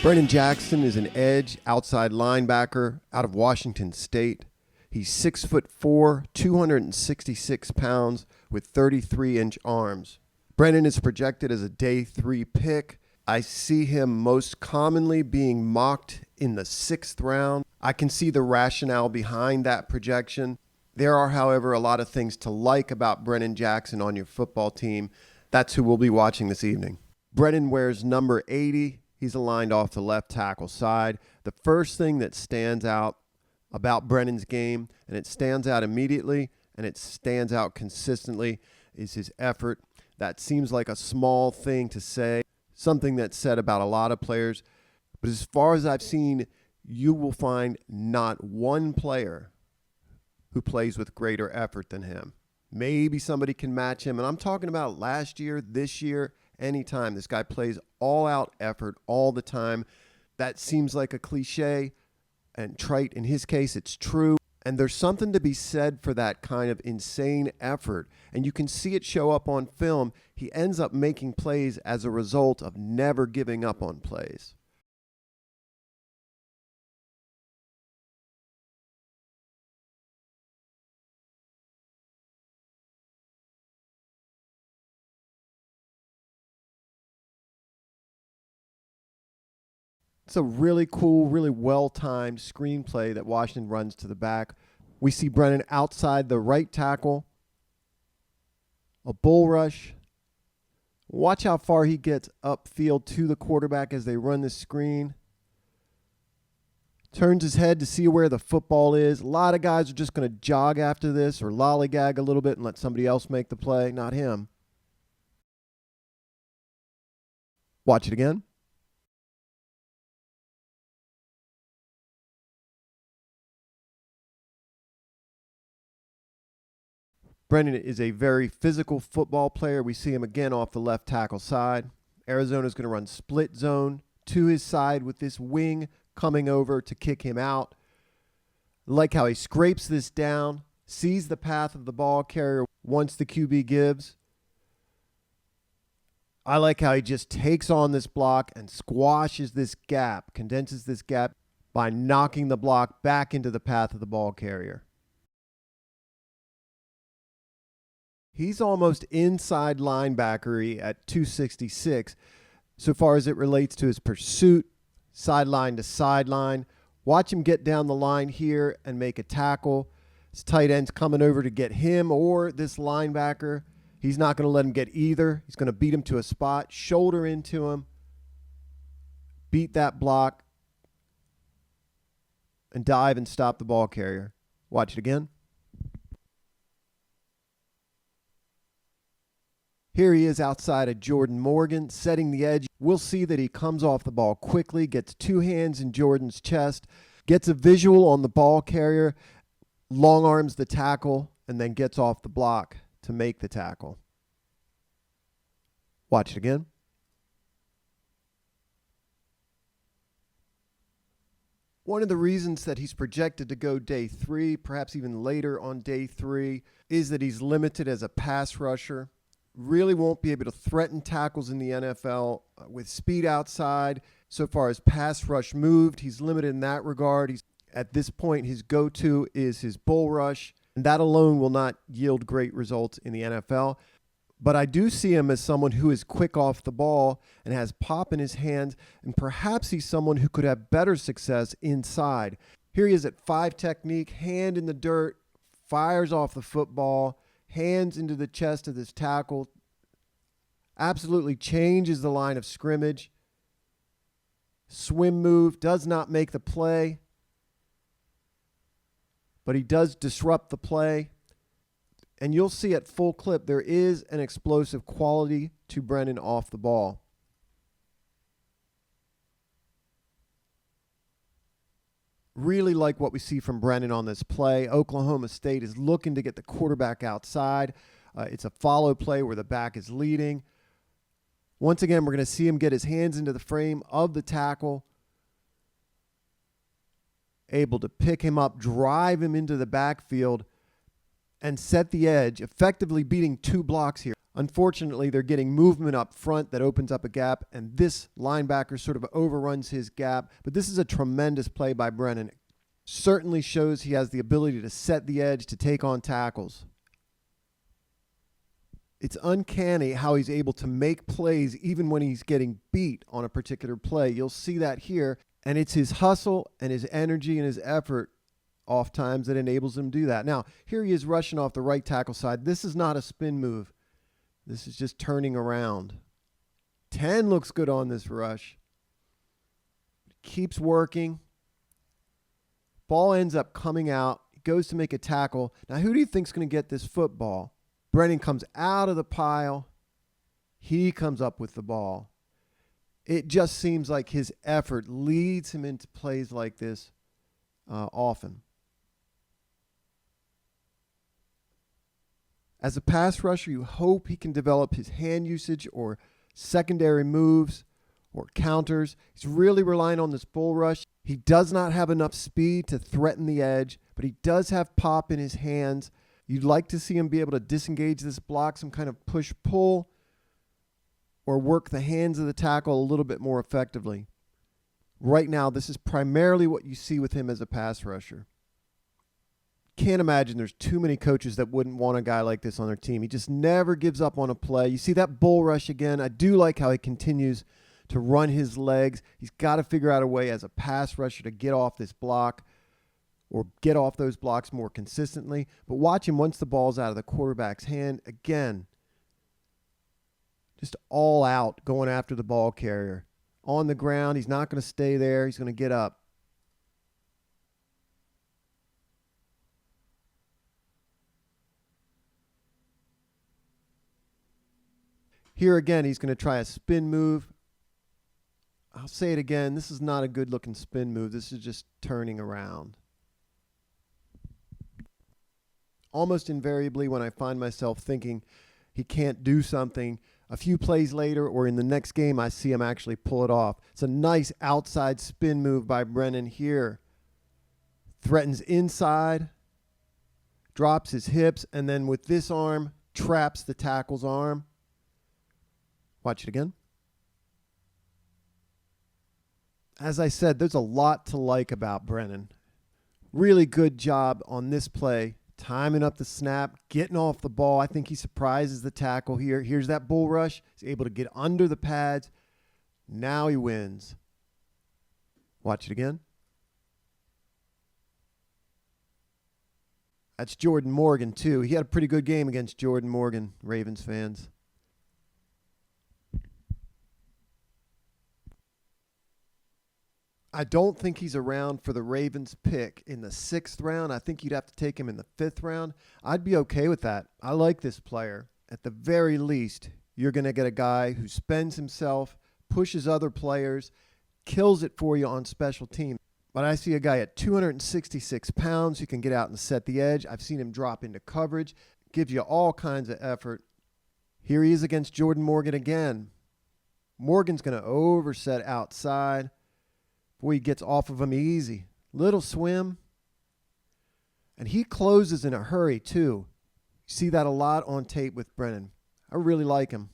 BRENNAN JACKSON is an edge outside linebacker out of Washington State. He's 6'4", 266 pounds with 33-inch arms. BRENNAN is projected as a day 3 pick. I see him most commonly being mocked in the 6th round. I can see the rationale behind that projection. There are, however, a lot of things to like about BRENNAN JACKSON on your football team. That's who we'll be watching this evening. BRENNAN wears number 80. He's aligned off the left tackle side. The first thing that stands out about BRENNAN's game, and it stands out immediately, and it stands out consistently, is his effort. That seems like a small thing to say, something that's said about a lot of players. But as far as I've seen, you will find not one player who plays with greater effort than him. Maybe somebody can match him, and I'm talking about last year, this year, anytime. This guy plays all-out effort all the time. That seems like a cliche and trite. In his case, it's true. And there's something to be said for that kind of insane effort. And you can see it show up on film. He ends up making plays as a result of never giving up on plays. It's a really cool, really well-timed screenplay that Washington runs to the back. We see BRENNAN outside the right tackle. A bull rush. Watch how far he gets upfield to the quarterback as they run the screen. Turns his head to see where the football is. A lot of guys are just going to jog after this or lollygag a little bit and let somebody else make the play. Not him. Watch it again. BRENNAN is a very physical football player. We see him again off the left tackle side. Arizona's going to run split zone to his side with this wing coming over to kick him out. Like how he scrapes this down, sees the path of the ball carrier once the QB gives. I like how he just takes on this block and squashes this gap, condenses this gap by knocking the block back into the path of the ball carrier. He's almost inside linebackery at 266 so far as it relates to his pursuit, sideline to sideline. Watch him get down the line here and make a tackle. His tight end's coming over to get him or this linebacker. He's not going to let him get either. He's going to beat him to a spot, shoulder into him, beat that block, and dive and stop the ball carrier. Watch it again. Here he is outside of Jordan Morgan, setting the edge. We'll see that he comes off the ball quickly, gets 2 hands in Jordan's chest, gets a visual on the ball carrier, long arms the tackle, and then gets off the block to make the tackle. Watch it again. One of the reasons that he's projected to go day 3, perhaps even later on day 3, is that he's limited as a pass rusher. Really won't be able to threaten tackles in the NFL with speed outside. So far as pass rush moved, he's limited in that regard. At this point, his go-to is his bull rush, and that alone will not yield great results in the NFL. But I do see him as someone who is quick off the ball and has pop in his hands, and perhaps he's someone who could have better success inside. Here he is at 5 technique, hand in the dirt, fires off the football, hands into the chest of this tackle, absolutely changes the line of scrimmage. Swim move, does not make the play, but he does disrupt the play. And you'll see at full clip, there is an explosive quality to BRENNAN off the ball. Really like what we see from BRENNAN on this play. Oklahoma State is looking to get the quarterback outside. It's a follow play where the back is leading. Once again, we're going to see him get his hands into the frame of the tackle. Able to pick him up, drive him into the backfield, and set the edge, effectively beating 2 blocks here. Unfortunately, they're getting movement up front that opens up a gap, and this linebacker sort of overruns his gap. But this is a tremendous play by Brennan. Certainly shows he has the ability to set the edge, to take on tackles. It's uncanny how he's able to make plays even when he's getting beat on a particular play. You'll see that here, and it's his hustle and his energy and his effort oftentimes that enables him to do that. Now, here he is rushing off the right tackle side. This is not a spin move. This is just turning around. 10 looks good on this rush. Keeps working. Ball ends up coming out. He goes to make a tackle. Now, who do you think is going to get this football? Brennan comes out of the pile. He comes up with the ball. It just seems like his effort leads him into plays like this often. As a pass rusher, you hope he can develop his hand usage or secondary moves or counters. He's really relying on this bull rush. He does not have enough speed to threaten the edge, but he does have pop in his hands. You'd like to see him be able to disengage this block, some kind of push-pull, or work the hands of the tackle a little bit more effectively. Right now, this is primarily what you see with him as a pass rusher. Can't imagine there's too many coaches that wouldn't want a guy like this on their team. He just never gives up on a play. You see that bull rush again. I do like how he continues to run his legs. He's got to figure out a way as a pass rusher to get off this block or get off those blocks more consistently. But watch him once the ball's out of the quarterback's hand. Again, just all out going after the ball carrier. On the ground, he's not going to stay there. He's going to get up. Here again, he's going to try a spin move. I'll say it again. This is not a good-looking spin move. This is just turning around. Almost invariably, when I find myself thinking he can't do something, a few plays later or in the next game, I see him actually pull it off. It's a nice outside spin move by Brennan here. Threatens inside, drops his hips, and then with this arm, traps the tackle's arm. Watch it again. As I said, there's a lot to like about Brennan. Really good job on this play. Timing up the snap, getting off the ball. I think he surprises the tackle here. Here's that bull rush. He's able to get under the pads. Now he wins. Watch it again. That's Jordan Morgan, too. He had a pretty good game against Jordan Morgan, Ravens fans. I don't think he's around for the Ravens pick in the 6th round. I think you'd have to take him in the 5th round. I'd be okay with that. I like this player. At the very least, you're going to get a guy who spends himself, pushes other players, kills it for you on special teams. But I see a guy at 266 pounds who can get out and set the edge. I've seen him drop into coverage. Gives you all kinds of effort. Here he is against Jordan Morgan again. Morgan's going to overset outside. Boy, he gets off of him easy. Little swim. And he closes in a hurry, too. You see that a lot on tape with Brennan. I really like him.